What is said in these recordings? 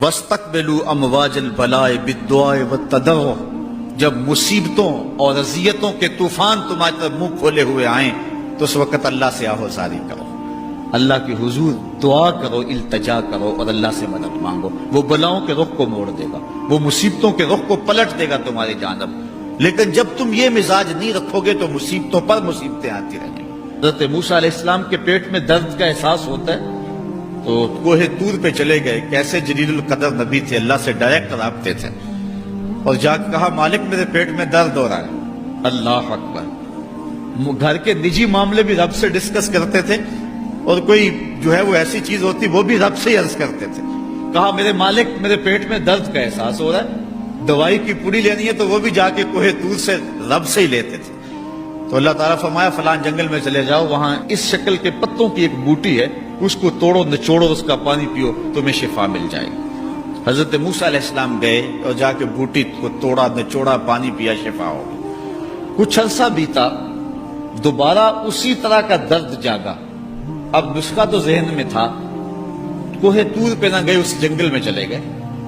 وَاسْتَقْبِلُوا أَمْوَاجَ الْبَلَاءِ بِالدُّعَاءِ وَالتَّضَرُّعِ، جب مصیبتوں اور اذیتوں کے طوفان تمہاری طرف منہ کھولے ہوئے آئیں تو اس وقت اللہ سے آہوزاری کرو، اللہ کی حضور دعا کرو، التجا کرو اور اللہ سے مدد مانگو۔ وہ بلاؤں کے رخ کو موڑ دے گا، وہ مصیبتوں کے رخ کو پلٹ دے گا تمہاری جانب۔ لیکن جب تم یہ مزاج نہیں رکھو گے تو مصیبتوں پر مصیبتیں آتی رہیں گی۔ حضرت موسیٰ علیہ السلام کے پیٹ میں درد کا احساس ہوتا ہے تو کوہ طور پہ چلے گئے، کیسے جلیل القدر نبی تھے، اللہ سے ڈائریکٹ رابطے تھے، اور جا کے کہا مالک میرے پیٹ میں درد ہو رہا ہے۔ اللہ اکبر۔ گھر کے نجی معاملے بھی رب سے ڈسکس کرتے تھے، اور کوئی جو ہے وہ ایسی چیز ہوتی وہ بھی رب سے ہی عرض کرتے تھے۔ کہا میرے مالک میرے پیٹ میں درد کا احساس ہو رہا ہے، دوائی کی پوری لینی ہے تو وہ بھی جا کے کوہ طور سے رب سے ہی لیتے تھے۔ تو اللہ تعالیٰ فرمایا فلان جنگل میں چلے جاؤ، وہاں اس شکل کے پتوں کی ایک بوٹی ہے، اس کو توڑو نچوڑو، اس کا پانی پیو، تمہیں شفا مل جائے گی۔ حضرت موسیٰ علیہ السلام گئے اور جا کے بوٹی کو توڑا نچوڑا، پانی پیا، شفا ہو گئی۔ کچھ عرصہ بیتا، دوبارہ اسی طرح کا درد جاگا۔ اب نسخہ تو ذہن میں تھا، کوہ طور پہ نہ گئے، اس جنگل میں چلے گئے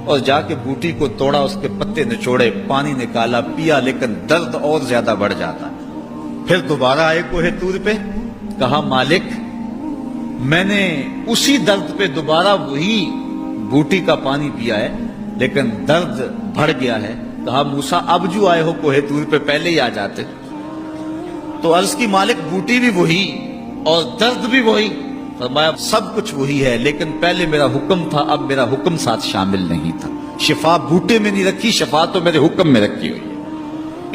اور جا کے بوٹی کو توڑا، اس کے پتے نچوڑے، پانی نکالا، پیا، لیکن درد اور زیادہ بڑھ جاتا۔ پھر دوبارہ آئے کوہ طور پہ، کہا مالک میں نے اسی درد پہ دوبارہ وہی بوٹی کا پانی پیا ہے لیکن درد بڑھ گیا ہے۔ کہا موسیٰ اب جو آئے ہو کوہ طور پہ پہلے ہی آ جاتے۔ تو عرض کی مالک بوٹی بھی وہی اور درد بھی وہی۔ فرمایا سب کچھ وہی ہے لیکن پہلے میرا حکم تھا، اب میرا حکم ساتھ شامل نہیں تھا۔ شفا بوٹے میں نہیں رکھی، شفا تو میرے حکم میں رکھی ہوئی ہے۔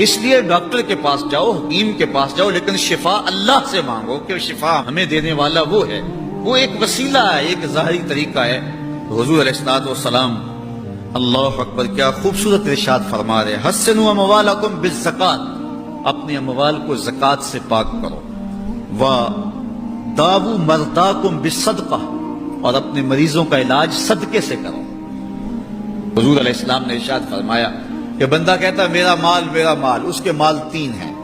اس لیے ڈاکٹر کے پاس جاؤ، حکیم کے پاس جاؤ، لیکن شفا اللہ سے مانگو کہ شفا ہمیں دینے والا وہ ہے۔ وہ ایک وسیلہ ہے، ایک ظاہری طریقہ ہے۔ حضور علیہ الصلوۃ والسلام اللہ اکبر کیا خوبصورت ارشاد فرما رہے، حسنوا اموالکم بالزکات، اپنے اموال کو زکات سے پاک کرو، وداووا مرضاکم بالصدقہ، اور اپنے مریضوں کا علاج صدقے سے کرو۔ حضور علیہ السلام نے ارشاد فرمایا کہ بندہ کہتا ہے میرا مال، اس کے مال تین ہیں۔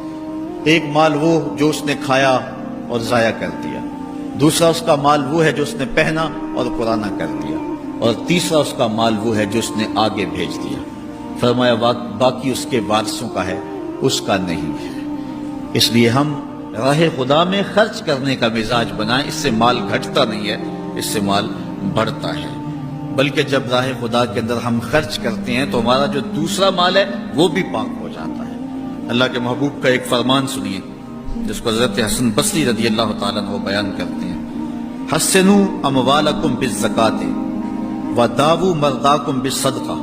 ایک مال وہ جو اس نے کھایا اور ضائع کر دیا، دوسرا اس کا مال وہ ہے جو اس نے پہنا اور پرانا کر دیا، اور تیسرا اس کا مال وہ ہے جو اس نے آگے بھیج دیا۔ فرمایا باقی اس کے وارثوں کا ہے، اس کا نہیں ہے۔ اس لیے ہم راہ خدا میں خرچ کرنے کا مزاج بنائیں، اس سے مال گھٹتا نہیں ہے، اس سے مال بڑھتا ہے۔ بلکہ جب راہ خدا کے اندر ہم خرچ کرتے ہیں تو ہمارا جو دوسرا مال ہے وہ بھی پاک ہو جاتا ہے۔ اللہ کے محبوب کا ایک فرمان سنیے جس کو حضرت حسن بصری رضی اللہ تعالیٰ عنہ بیان کرتے ہیں، حسنوا اموالکم بالزکات وداووا مرضاکم بالصدقہ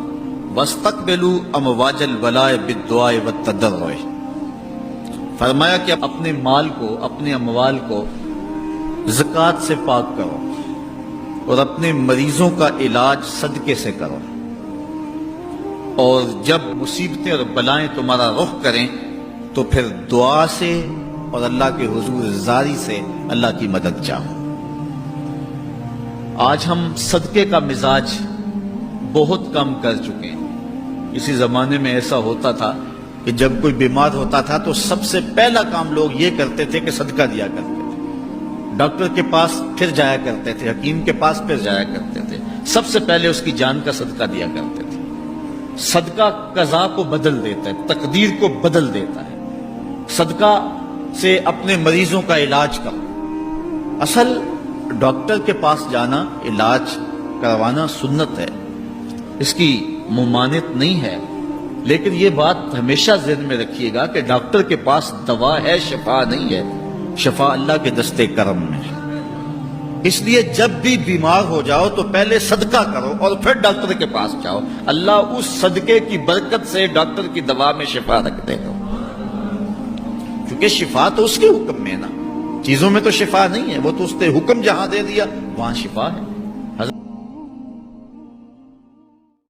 واستقبلوا امواج البلاء بالدعاء والتضرع۔ فرمایا کہ اپنے مال کو، اپنے اموال کو زکات سے پاک کرو اور اپنے مریضوں کا علاج صدقے سے کرو، اور جب مصیبتیں اور بلائیں تمہارا رخ کریں تو پھر دعا سے اور اللہ کے حضور زاری سے اللہ کی مدد چاہو۔ آج ہم صدقے کا مزاج بہت کم کر چکے ہیں۔ اسی زمانے میں ایسا ہوتا تھا کہ جب کوئی بیمار ہوتا تھا تو سب سے پہلا کام لوگ یہ کرتے تھے کہ صدقہ دیا کرتے تھے، ڈاکٹر کے پاس پھر جایا کرتے تھے، حکیم کے پاس پھر جایا کرتے تھے، سب سے پہلے اس کی جان کا صدقہ دیا کرتے تھے۔ صدقہ قضا کو بدل دیتا ہے، تقدیر کو بدل دیتا ہے۔ صدقہ سے اپنے مریضوں کا علاج کرو۔ اصل ڈاکٹر کے پاس جانا، علاج کروانا سنت ہے، اس کی ممانعت نہیں ہے، لیکن یہ بات ہمیشہ ذہن میں رکھیے گا کہ ڈاکٹر کے پاس دوا ہے، شفا نہیں ہے، شفا اللہ کے دستے کرم میں ہے۔ اس لیے جب بھی بیمار ہو جاؤ تو پہلے صدقہ کرو اور پھر ڈاکٹر کے پاس جاؤ، اللہ اس صدقے کی برکت سے ڈاکٹر کی دوا میں شفا رکھ دے گا، کیونکہ شفا تو اس کے حکم میں ہے نا، چیزوں میں تو شفا نہیں ہے، وہ تو اس نے حکم جہاں دے دیا وہاں شفا ہے۔